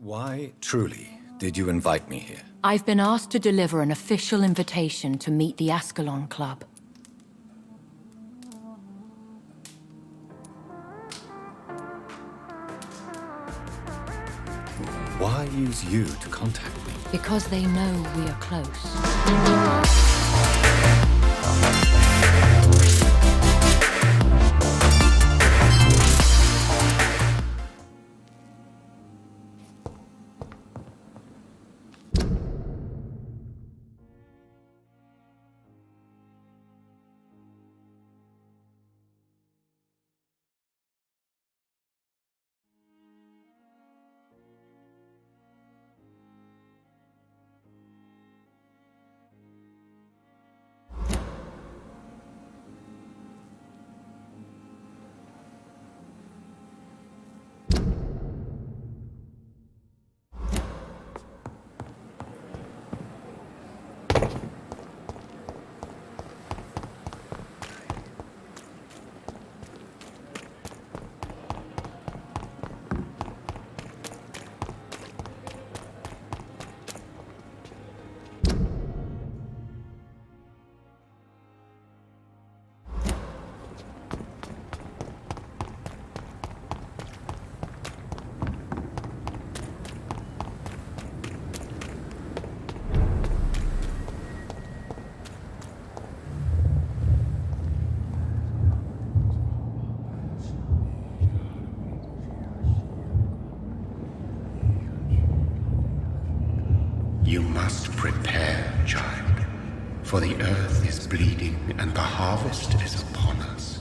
Why, truly, did you invite me here? I've been asked to deliver an official invitation to meet the Ascalon Club. Why use you to contact me? Because they know we are close. You must prepare, child, for the earth is bleeding and the harvest is upon us.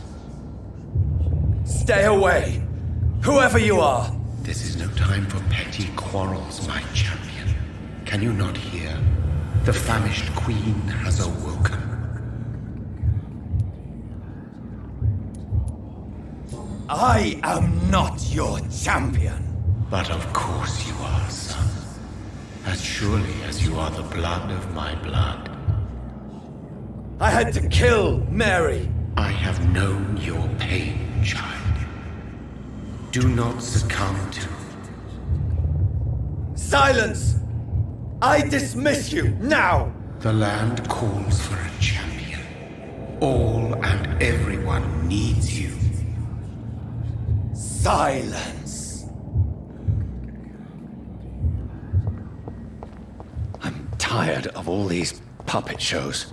Stay away! Whoever you are! This is no time for petty quarrels, my champion. Can you not hear? The famished queen has awoken. I am not your champion! But of course you are, son. As surely as you are the blood of my blood. I had to kill Mary! I have known your pain, child. Do not succumb to... Silence! I dismiss you, now! The land calls for a champion. All and everyone needs you. Silence! I'm tired of all these puppet shows.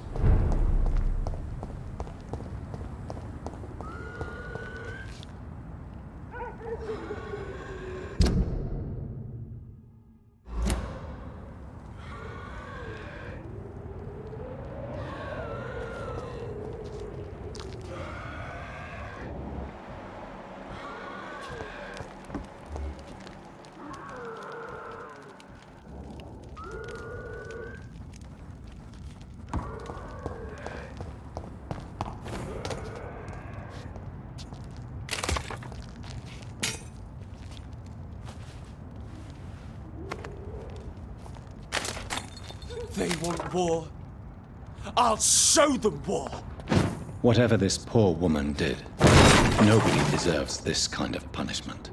They want war. I'll show them war! Whatever this poor woman did, nobody deserves this kind of punishment.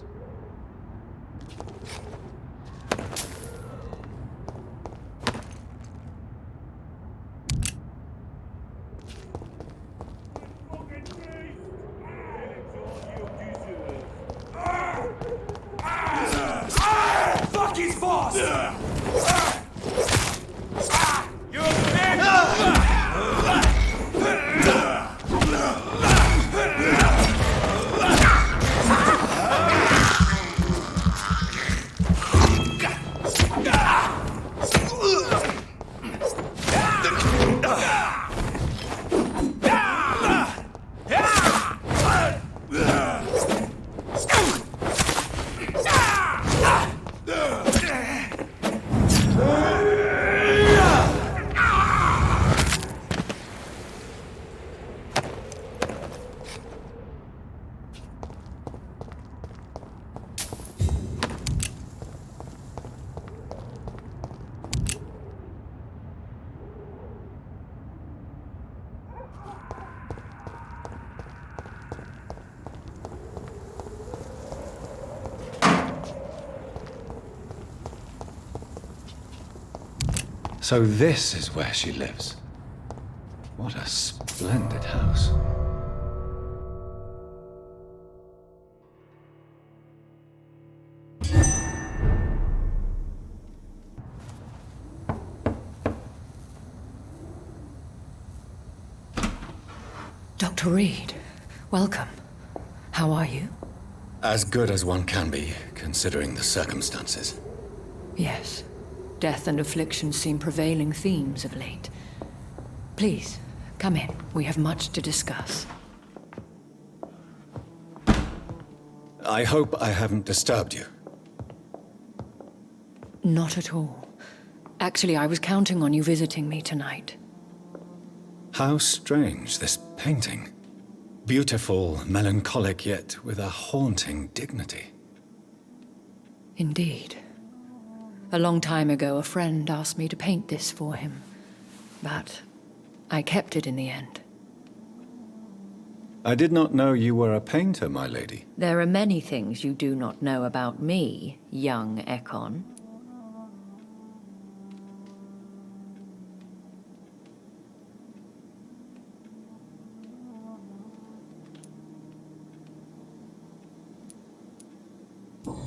Fuck his boss! So this is where she lives. What a splendid house. Dr. Reed, welcome. How are you? As good as one can be, considering the circumstances. Yes. Death and affliction seem prevailing themes of late. Please, come in. We have much to discuss. I hope I haven't disturbed you. Not at all. Actually, I was counting on you visiting me tonight. How strange, this painting. Beautiful, melancholic, yet with a haunting dignity. Indeed. A long time ago, a friend asked me to paint this for him, but I kept it in the end. I did not know you were a painter, my lady. There are many things you do not know about me, young Ekon.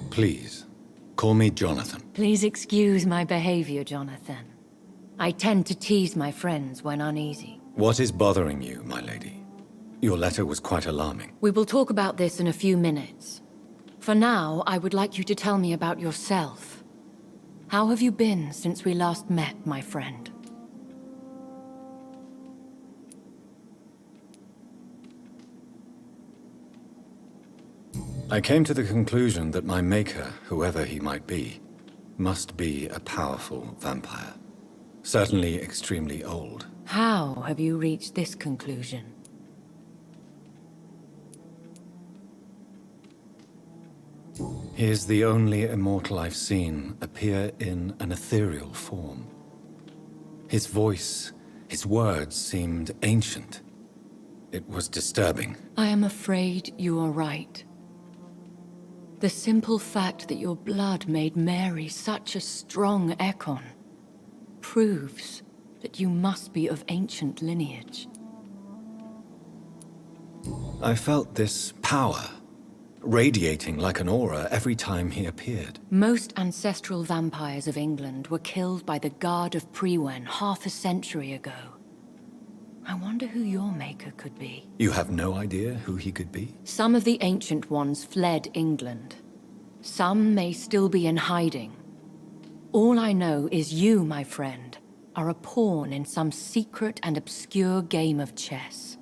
Please, call me Jonathan. Please excuse my behavior, Jonathan. I tend to tease my friends when uneasy. What is bothering you, my lady? Your letter was quite alarming. We will talk about this in a few minutes. For now, I would like you to tell me about yourself. How have you been since we last met, my friend? I came to the conclusion that my maker, whoever he might be, must be a powerful vampire. Certainly extremely old. How have you reached this conclusion? He is the only immortal I've seen appear in an ethereal form. His voice, his words seemed ancient. It was disturbing. I am afraid you are right. The simple fact that your blood made Mary such a strong Ekon proves that you must be of ancient lineage. I felt this power, radiating like an aura every time he appeared. Most ancestral vampires of England were killed by the Guard of Priwen half a century ago. I wonder who your maker could be. You have no idea who he could be? Some of the ancient ones fled England. Some may still be in hiding. All I know is you, my friend, are a pawn in some secret and obscure game of chess.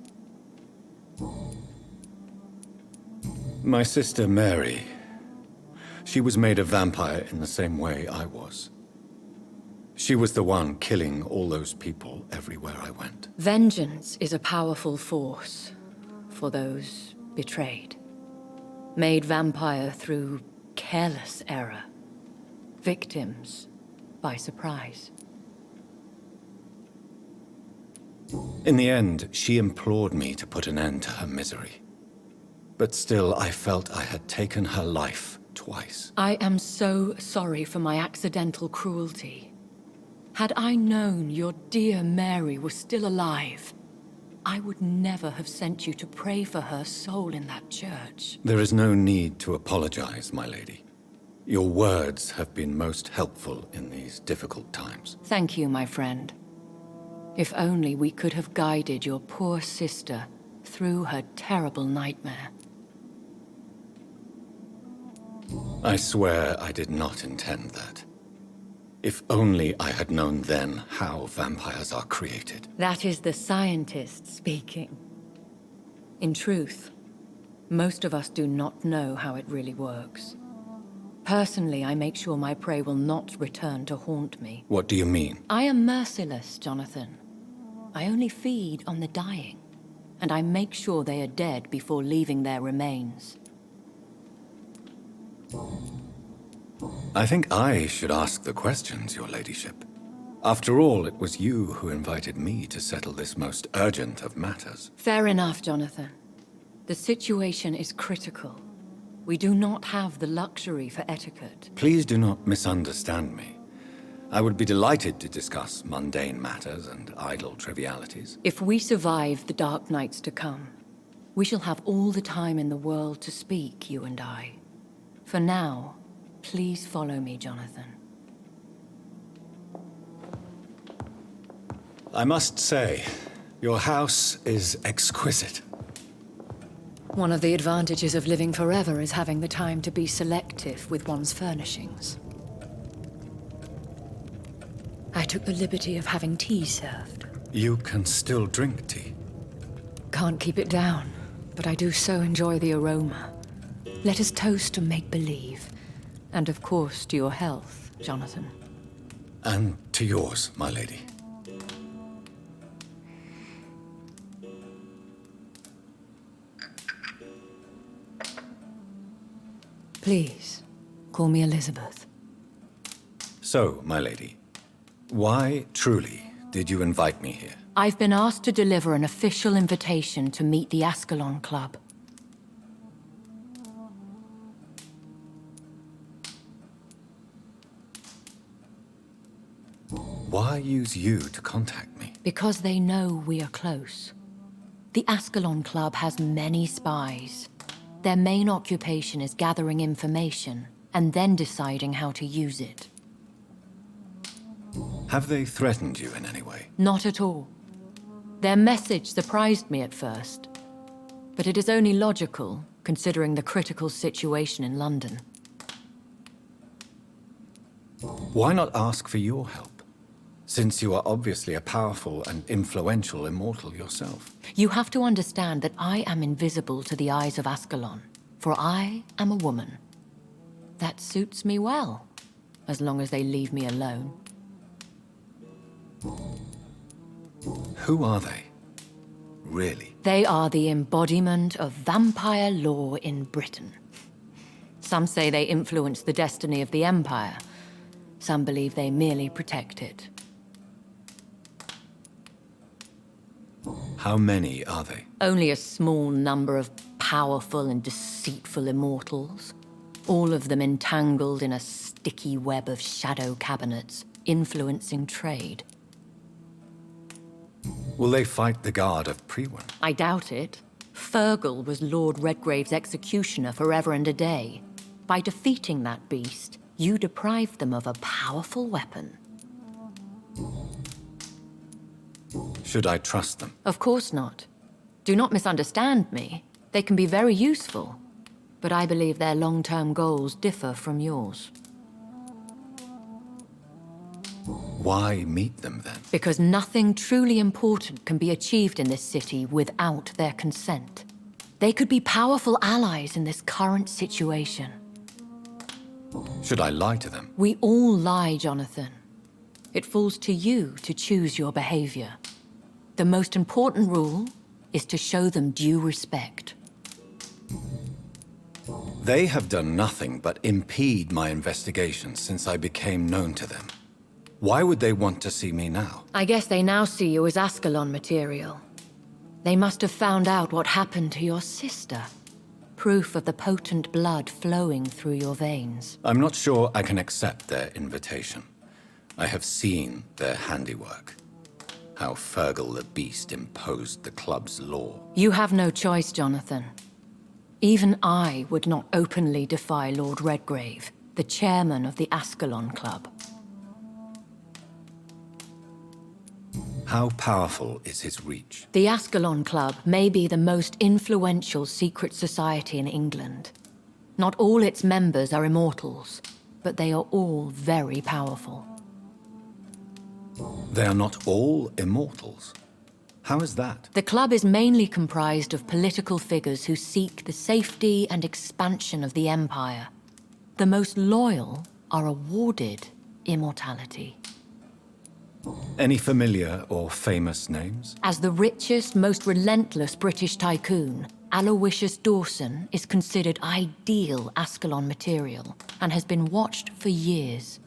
My sister Mary. She was made a vampire in the same way I was. She was the one killing all those people everywhere I went. Vengeance is a powerful force for those betrayed. Made vampire through careless error. Victims by surprise. In the end, she implored me to put an end to her misery. But still, I felt I had taken her life twice. I am so sorry for my accidental cruelty. Had I known your dear Mary was still alive, I would never have sent you to pray for her soul in that church. There is no need to apologize, my lady. Your words have been most helpful in these difficult times. Thank you, my friend. If only we could have guided your poor sister through her terrible nightmare. I swear I did not intend that. If only I had known then how vampires are created. That is the scientist speaking. In truth, most of us do not know how it really works. Personally, I make sure my prey will not return to haunt me. What do you mean? I am merciless, Jonathan. I only feed on the dying, and I make sure they are dead before leaving their remains. I think I should ask the questions, your ladyship. After all, it was you who invited me to settle this most urgent of matters. Fair enough, Jonathan. The situation is critical. We do not have the luxury for etiquette. Please do not misunderstand me. I would be delighted to discuss mundane matters and idle trivialities. If we survive the dark nights to come, we shall have all the time in the world to speak, you and I. For now, please follow me, Jonathan. I must say, your house is exquisite. One of the advantages of living forever is having the time to be selective with one's furnishings. I took the liberty of having tea served. You can still drink tea. Can't keep it down, but I do so enjoy the aroma. Let us toast to make-believe. And of course, to your health, Jonathan. And to yours, my lady. Please, call me Elizabeth. So, my lady, why, truly, did you invite me here? I've been asked to deliver an official invitation to meet the Ascalon Club. Why use you to contact me? Because they know we are close. The Ascalon Club has many spies. Their main occupation is gathering information and then deciding how to use it. Have they threatened you in any way? Not at all. Their message surprised me at first, but it is only logical, considering the critical situation in London. Why not ask for your help, since you are obviously a powerful and influential immortal yourself? You have to understand that I am invisible to the eyes of Ascalon, for I am a woman. That suits me well, as long as they leave me alone. Who are they? Really? They are the embodiment of vampire law in Britain. Some say they influence the destiny of the Empire. Some believe they merely protect it. How many are they? Only a small number of powerful and deceitful immortals, all of them entangled in a sticky web of shadow cabinets, influencing trade. Will they fight the guard of Priwen? I doubt it. Fergal was Lord Redgrave's executioner forever and a day. By defeating that beast, you deprived them of a powerful weapon. Should I trust them? Of course not. Do not misunderstand me. They can be very useful, but I believe their long-term goals differ from yours. Why meet them then? Because nothing truly important can be achieved in this city without their consent. They could be powerful allies in this current situation. Should I lie to them? We all lie, Jonathan. It falls to you to choose your behavior. The most important rule is to show them due respect. They have done nothing but impede my investigation since I became known to them. Why would they want to see me now? I guess they now see you as Ascalon material. They must have found out what happened to your sister. Proof of the potent blood flowing through your veins. I'm not sure I can accept their invitation. I have seen their handiwork. How Fergal the Beast imposed the club's law. You have no choice, Jonathan. Even I would not openly defy Lord Redgrave, the chairman of the Ascalon Club. How powerful is his reach? The Ascalon Club may be the most influential secret society in England. Not all its members are immortals, but they are all very powerful. They are not all immortals. How is that? The club is mainly comprised of political figures who seek the safety and expansion of the Empire. The most loyal are awarded immortality. Any familiar or famous names? As the richest, most relentless British tycoon, Aloysius Dawson is considered ideal Ascalon material and has been watched for years.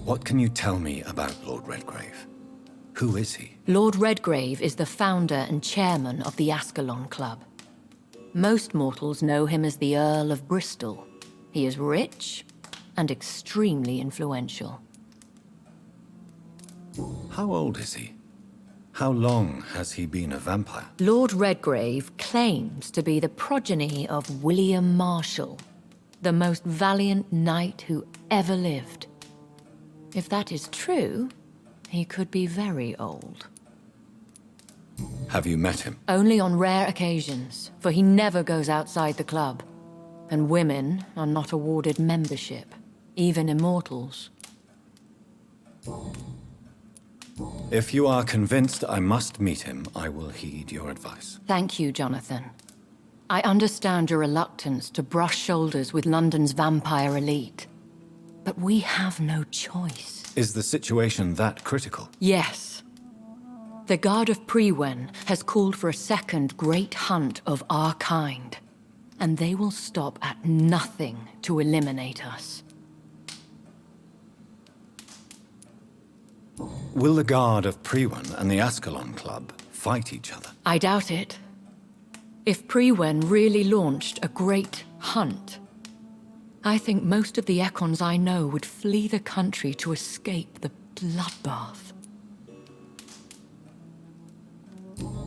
What can you tell me about Lord Redgrave? Who is he? Lord Redgrave is the founder and chairman of the Ascalon Club. Most mortals know him as the Earl of Bristol. He is rich and extremely influential. How old is he? How long has he been a vampire? Lord Redgrave claims to be the progeny of William Marshall, the most valiant knight who ever lived. If that is true, he could be very old. Have you met him? Only on rare occasions, for he never goes outside the club. And women are not awarded membership, even immortals. If you are convinced I must meet him, I will heed your advice. Thank you, Jonathan. I understand your reluctance to brush shoulders with London's vampire elite. But we have no choice. Is the situation that critical? Yes. The Guard of Prewen has called for a second great hunt of our kind. And they will stop at nothing to eliminate us. Will the Guard of Prewen and the Ascalon Club fight each other? I doubt it. If Prewen really launched a great hunt, I think most of the Ekons I know would flee the country to escape the bloodbath.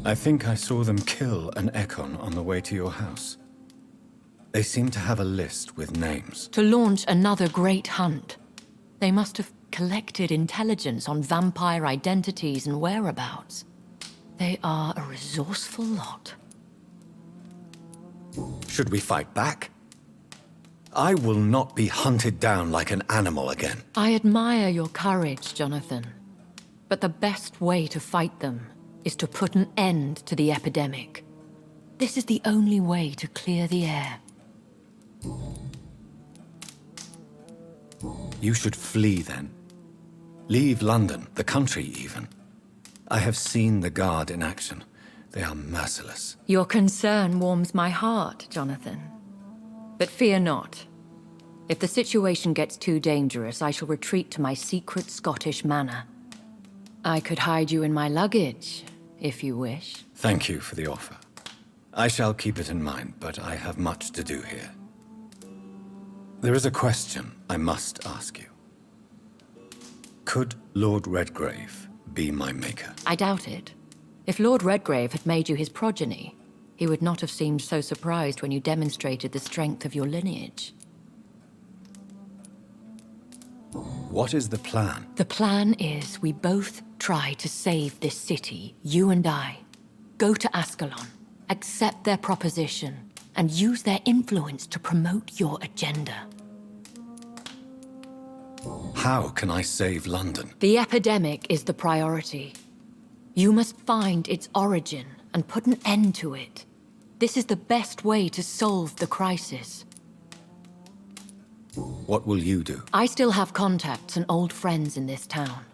I think I saw them kill an Ekon on the way to your house. They seem to have a list with names. To launch another great hunt, they must have collected intelligence on vampire identities and whereabouts. They are a resourceful lot. Should we fight back? I will not be hunted down like an animal again. I admire your courage, Jonathan. But the best way to fight them is to put an end to the epidemic. This is the only way to clear the air. You should flee then. Leave London, the country even. I have seen the Guard in action. They are merciless. Your concern warms my heart, Jonathan. But fear not. If the situation gets too dangerous, I shall retreat to my secret Scottish manor. I could hide you in my luggage, if you wish. Thank you for the offer. I shall keep it in mind, but I have much to do here. There is a question I must ask you. Could Lord Redgrave be my maker? I doubt it. If Lord Redgrave had made you his progeny, he would not have seemed so surprised when you demonstrated the strength of your lineage. What is the plan? The plan is we both try to save this city, you and I. Go to Ascalon, accept their proposition, and use their influence to promote your agenda. How can I save London? The epidemic is the priority. You must find its origin and put an end to it. This is the best way to solve the crisis. What will you do? I still have contacts and old friends in this town.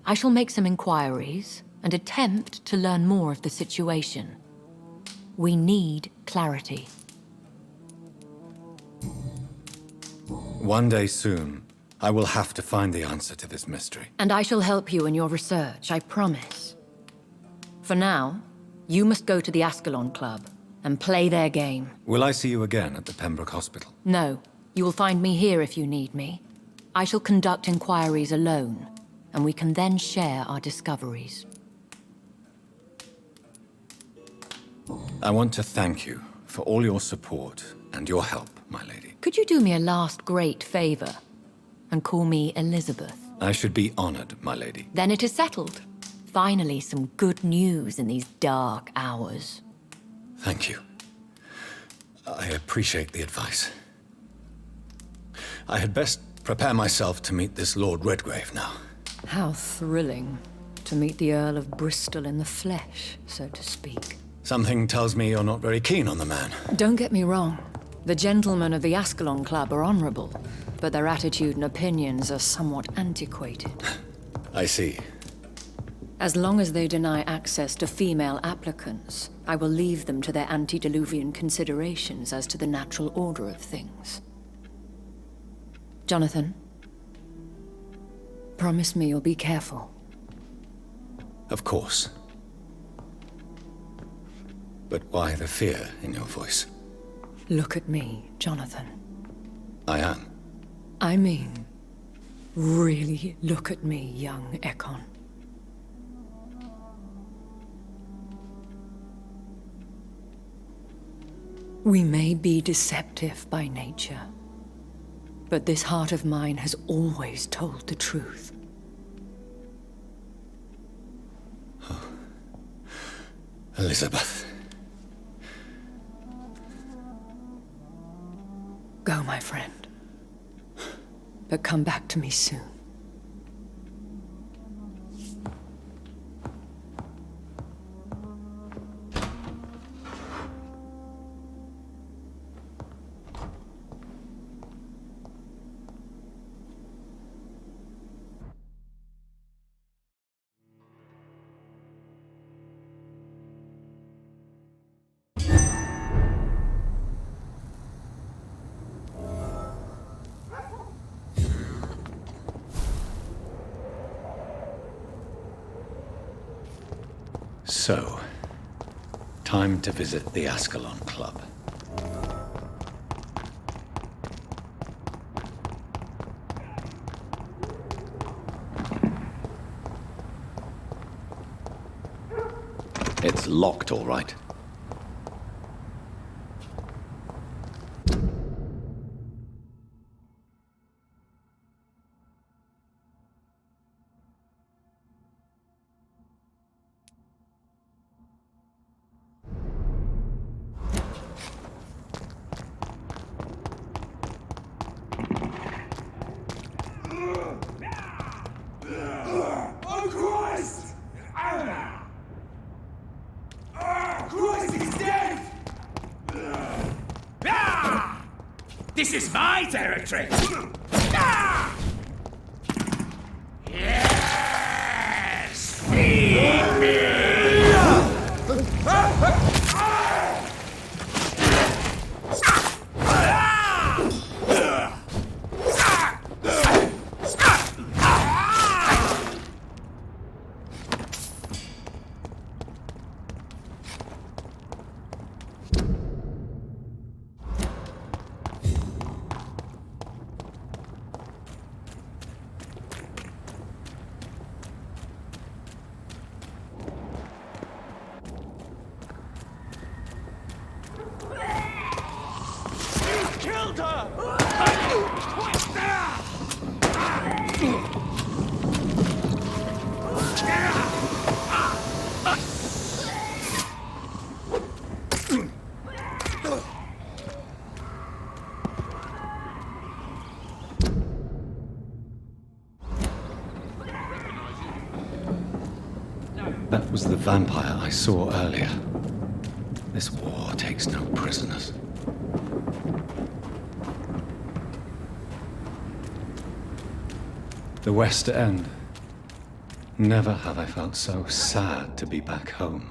I shall make some inquiries and attempt to learn more of the situation. We need clarity. One day soon, I will have to find the answer to this mystery. And I shall help you in your research, I promise. For now, you must go to the Ascalon Club and play their game. Will I see you again at the Pembroke Hospital? No, you will find me here if you need me. I shall conduct inquiries alone, and we can then share our discoveries. I want to thank you for all your support and your help, my lady. Could you do me a last great favor and call me Elizabeth? I should be honored, my lady. Then it is settled. Finally, some good news in these dark hours. Thank you. I appreciate the advice. I had best prepare myself to meet this Lord Redgrave now. How thrilling to meet the Earl of Bristol in the flesh, so to speak. Something tells me you're not very keen on the man. Don't get me wrong. The gentlemen of the Ascalon Club are honorable, but their attitude and opinions are somewhat antiquated. I see. As long as they deny access to female applicants, I will leave them to their antediluvian considerations as to the natural order of things. Jonathan, promise me you'll be careful. Of course. But why the fear in your voice? Look at me, Jonathan. I am. I mean, really look at me, young Ekon. We may be deceptive by nature, but this heart of mine has always told the truth. Elizabeth. Go, my friend. But come back to me soon. So, time to visit the Ascalon Club. It's locked, all right. Oh, Christ! Christ, he's dead! This is my territory! Yes! Feed me! Killed her! That was the vampire I saw earlier. This war takes no prisoners. The West End. Never have I felt so sad to be back home.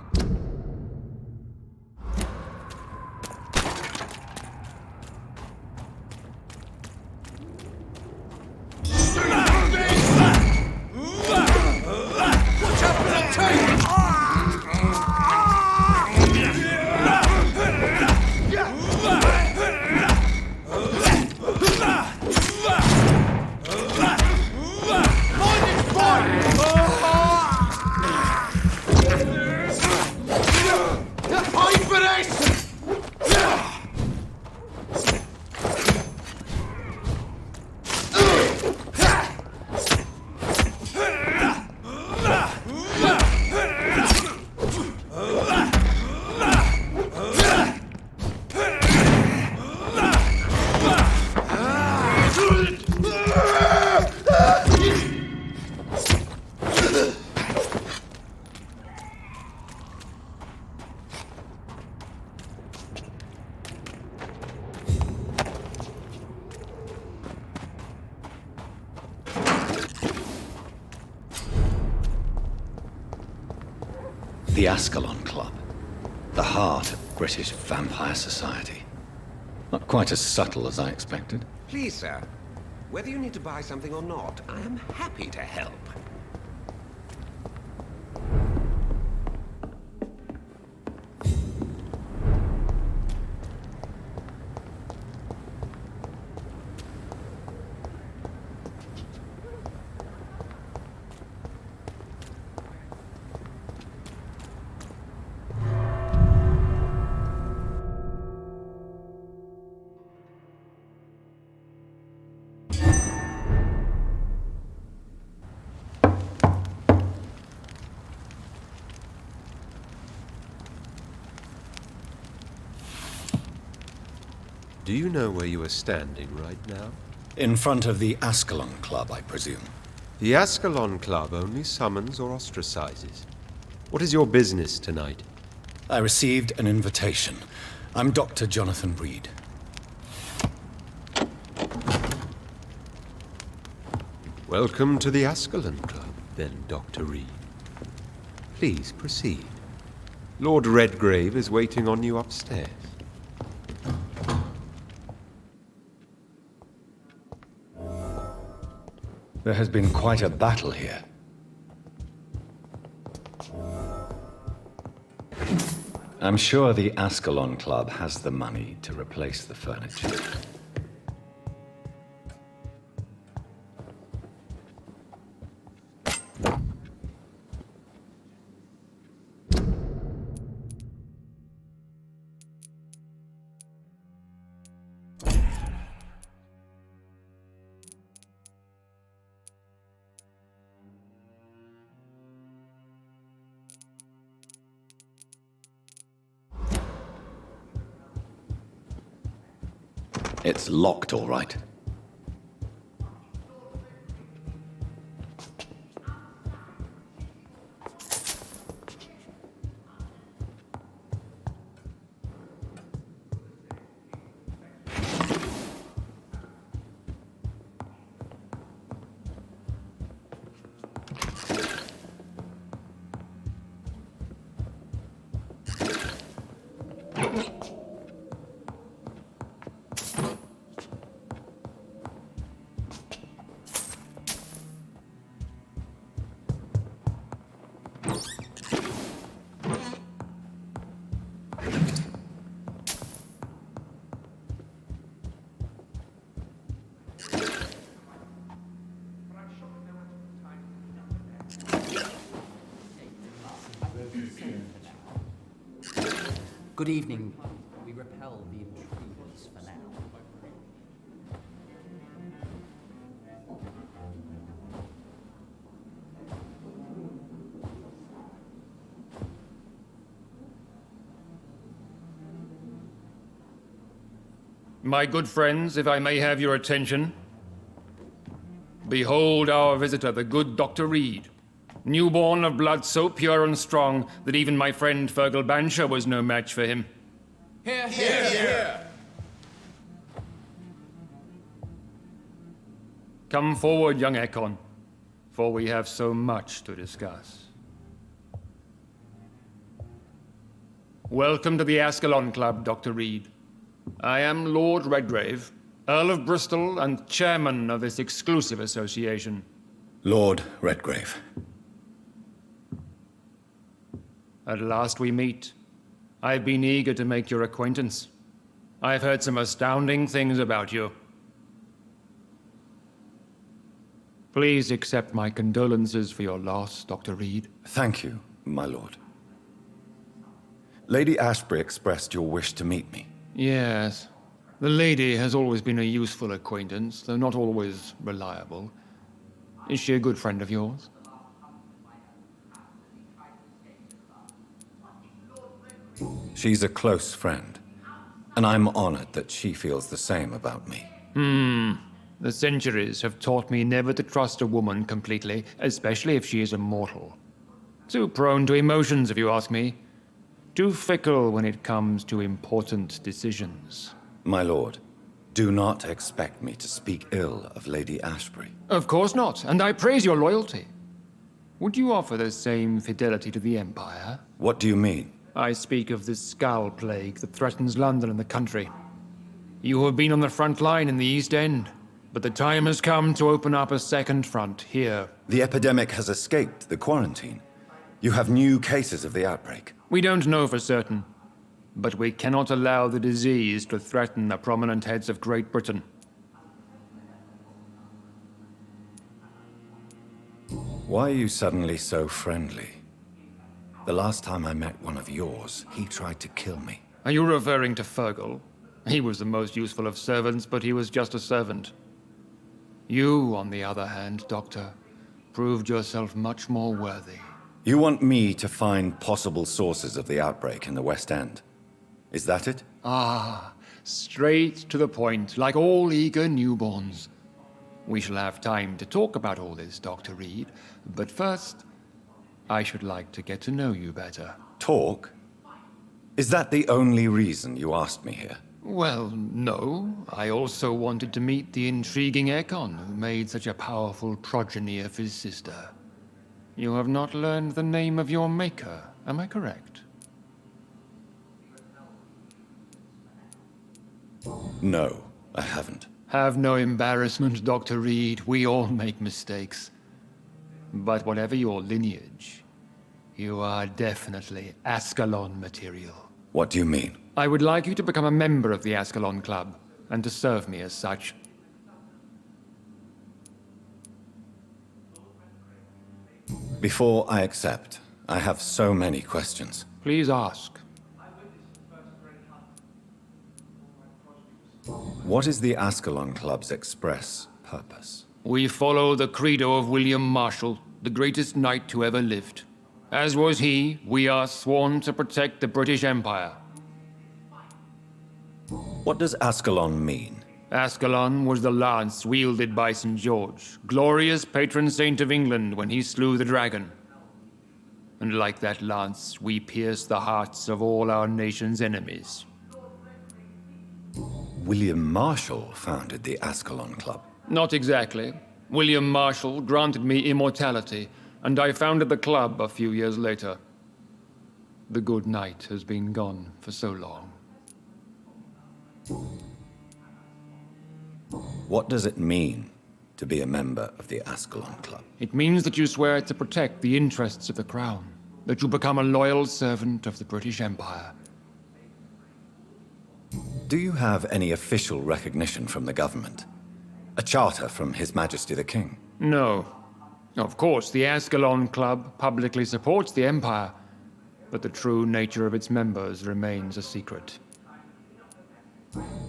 The Ascalon Club. The heart of British vampire society. Not quite as subtle as I expected. Please, sir. Whether you need to buy something or not, I am happy to help. Do you know where you are standing right now? In front of the Ascalon Club, I presume. The Ascalon Club only summons or ostracizes. What is your business tonight? I received an invitation. I'm Dr. Jonathan Reed. Welcome to the Ascalon Club, then, Dr. Reed. Please proceed. Lord Redgrave is waiting on you upstairs. There has been quite a battle here. I'm sure the Ascalon Club has the money to replace the furniture. It's locked, all right. Good evening. We repel the intruders for now. My good friends, if I may have your attention. Behold our visitor, the good Dr. Reed. Newborn of blood so pure and strong that even my friend Fergal Bansher was no match for him. Here, here, here. Come forward, young Ekon, for we have so much to discuss. Welcome to the Ascalon Club, Dr. Reed. I am Lord Redgrave, Earl of Bristol and chairman of this exclusive association. Lord Redgrave. At last we meet. I've been eager to make your acquaintance. I've heard some astounding things about you. Please accept my condolences for your loss, Dr. Reed. Thank you, my lord. Lady Ashbury expressed your wish to meet me. Yes. The lady has always been a useful acquaintance, though not always reliable. Is she a good friend of yours? She's a close friend, and I'm honored that she feels the same about me. The centuries have taught me never to trust a woman completely, especially if she is a mortal. Too prone to emotions, if you ask me. Too fickle when it comes to important decisions. My lord, do not expect me to speak ill of Lady Ashbury. Of course not, and I praise your loyalty. Would you offer the same fidelity to the Empire? What do you mean? I speak of the Skull Plague that threatens London and the country. You have been on the front line in the East End, but the time has come to open up a second front here. The epidemic has escaped the quarantine. You have new cases of the outbreak. We don't know for certain, but we cannot allow the disease to threaten the prominent heads of Great Britain. Why are you suddenly so friendly? The last time I met one of yours, he tried to kill me. Are you referring to Fergal? He was the most useful of servants, but he was just a servant. You, on the other hand, Doctor, proved yourself much more worthy. You want me to find possible sources of the outbreak in the West End? Is that it? Ah, Straight to the point, like all eager newborns. We shall have time to talk about all this, Dr. Reed, but first, I should like to get to know you better. Talk? Is that the only reason you asked me here? Well, no. I also wanted to meet the intriguing Ekon who made such a powerful progeny of his sister. You have not learned the name of your maker, am I correct? No, I haven't. Have no embarrassment, Dr. Reed. We all make mistakes. But whatever your lineage, you are definitely Ascalon material. What do you mean? I would like you to become a member of the Ascalon Club, and to serve me as such. Before I accept, I have so many questions. Please ask. What is the Ascalon Club's express purpose? We follow the credo of William Marshall, the greatest knight who ever lived. As was he, we are sworn to protect the British Empire. What does Ascalon mean? Ascalon was the lance wielded by St. George, glorious patron saint of England when he slew the dragon. And like that lance, we pierce the hearts of all our nation's enemies. William Marshall founded the Ascalon Club. Not exactly. William Marshall granted me immortality, and I founded the club a few years later. The good knight has been gone for so long. What does it mean to be a member of the Ascalon Club? It means that you swear to protect the interests of the crown, that you become a loyal servant of the British Empire. Do you have any official recognition from the government? A charter from His Majesty the King? No. Of course, the Ascalon Club publicly supports the Empire, but the true nature of its members remains a secret.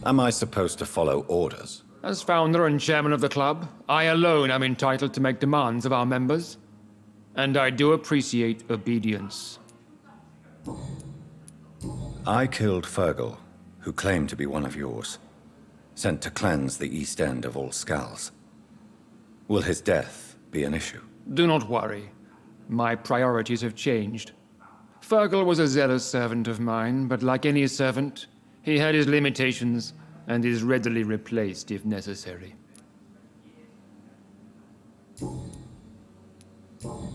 Am I supposed to follow orders? As founder and chairman of the club, I alone am entitled to make demands of our members, and I do appreciate obedience. I killed Fergal, who claimed to be one of yours, sent to cleanse the East End of all Skulls. Will his death be an issue? Do not worry. My priorities have changed. Fergal was a zealous servant of mine, but like any servant, he had his limitations and is readily replaced if necessary.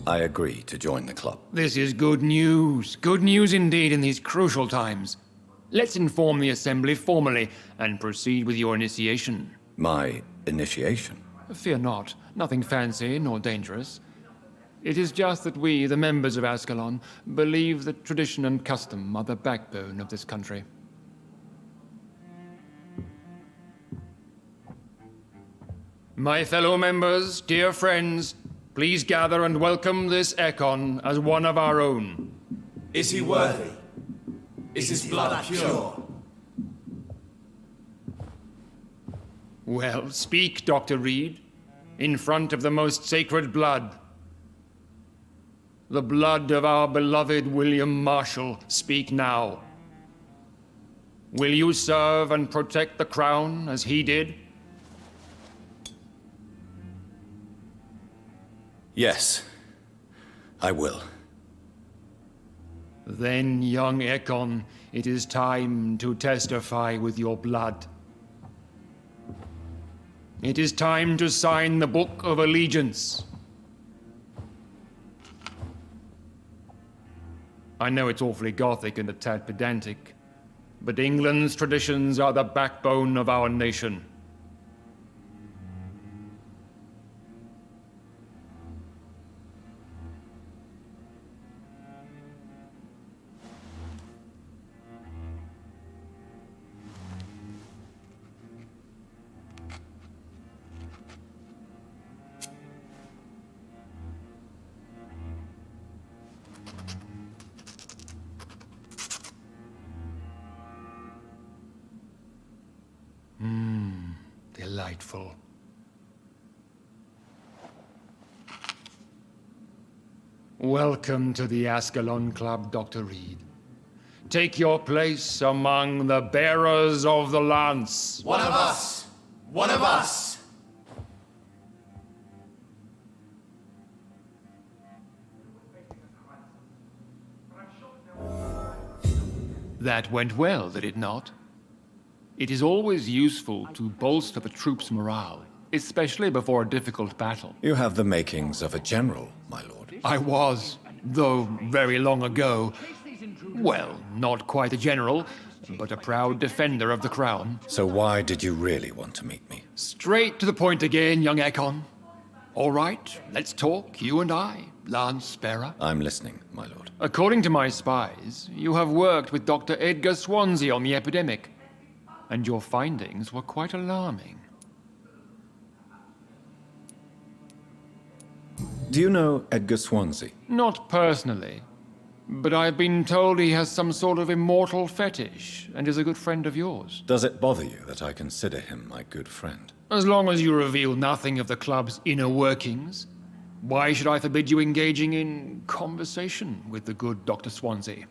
I agree to join the club. This is good news. Good news indeed in these crucial times. Let's inform the Assembly formally and proceed with your initiation. My initiation? Fear not. Nothing fancy nor dangerous. It is just that we, the members of Ascalon, believe that tradition and custom are the backbone of this country. My fellow members, dear friends, please gather and welcome this Ekon as one of our own. Is he worthy? Is his blood pure? Well, speak, Dr. Reed, in front of the most sacred blood. The blood of our beloved William Marshall, speak now. Will you serve and protect the crown as he did? Yes, I will. Then, young Ekon, it is time to testify with your blood. It is time to sign the Book of Allegiance. I know it's awfully gothic and a tad pedantic, but England's traditions are the backbone of our nation. Delightful. Welcome to the Ascalon Club, Dr. Reed. Take your place among the bearers of the lance. One of us! One of us! That went well, did it not? It is always useful to bolster the troops' morale, especially before a difficult battle. You have the makings of a general, my lord. I was, though very long ago. Well, not quite a general, but a proud defender of the crown. So why did you really want to meet me? Straight to the point again, young Ekon. All right, let's talk, you and I, Lance Bearer. I'm listening, my lord. According to my spies, you have worked with Dr. Edgar Swansea on the epidemic, and your findings were quite alarming. Do you know Edgar Swansea? Not personally, but I've been told he has some sort of immortal fetish and is a good friend of yours. Does it bother you that I consider him my good friend? As long as you reveal nothing of the club's inner workings, why should I forbid you engaging in conversation with the good Dr. Swansea?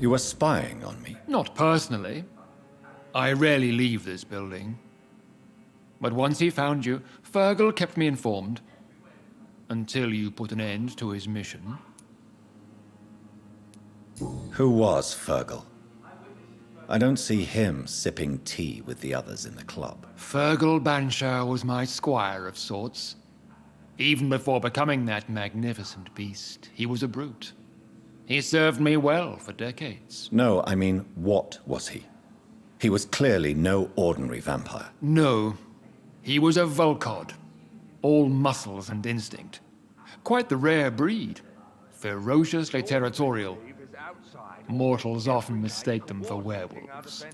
You were spying on me? Not personally. I rarely leave this building. But once he found you, Fergal kept me informed. Until you put an end to his mission. Who was Fergal? I don't see him sipping tea with the others in the club. Fergal Banshire was my squire of sorts. Even before becoming that magnificent beast, he was a brute. He served me well for decades. No, I mean, what was he? He was clearly no ordinary vampire. No, he was a Volcod. All muscles and instinct. Quite the rare breed. Ferociously territorial. Mortals often mistake them for werewolves.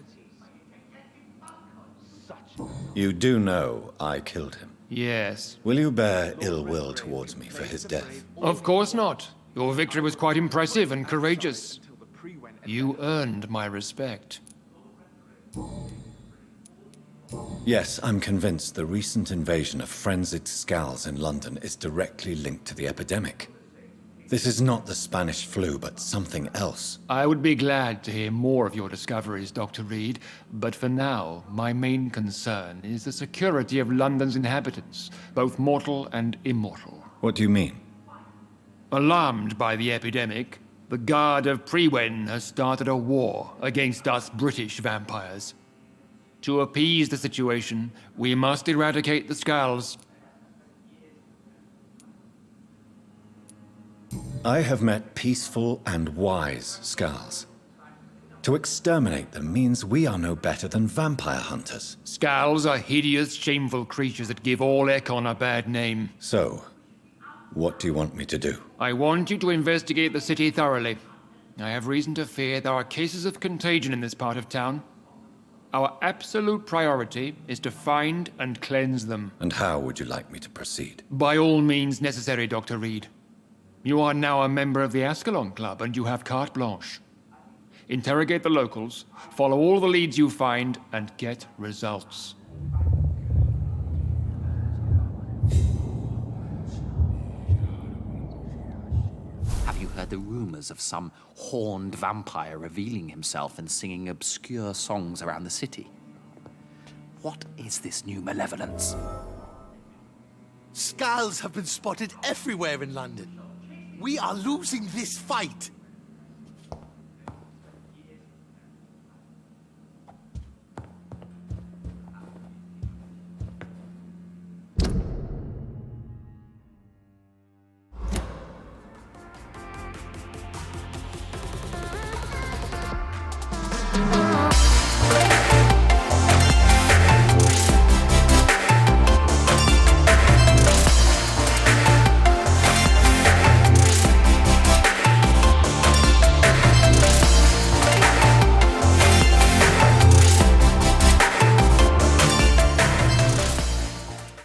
You do know I killed him. Yes. Will you bear ill will towards me for his death? Of course not. Your victory was quite impressive and courageous. You earned my respect. Yes, I'm convinced the recent invasion of frenzied Skulls in London is directly linked to the epidemic. This is not the Spanish flu, but something else. I would be glad to hear more of your discoveries, Dr. Reed, but for now, my main concern is the security of London's inhabitants, both mortal and immortal. What do you mean? Alarmed by the epidemic, the Guard of Prewen has started a war against us British vampires. To appease the situation, we must eradicate the Skulls. I have met peaceful and wise Skulls. To exterminate them means we are no better than vampire hunters. Skulls are hideous, shameful creatures that give all Ekon a bad name. So, what do you want me to do? I want you to investigate the city thoroughly. I have reason to fear there are cases of contagion in this part of town. Our absolute priority is to find and cleanse them. And how would you like me to proceed? By all means necessary, Dr. Reed. You are now a member of the Ascalon Club, and you have carte blanche. Interrogate the locals, follow all the leads you find, and get results. Have you heard the rumors of some horned vampire revealing himself and singing obscure songs around the city? What is this new malevolence? Skulls have been spotted everywhere in London. We are losing this fight.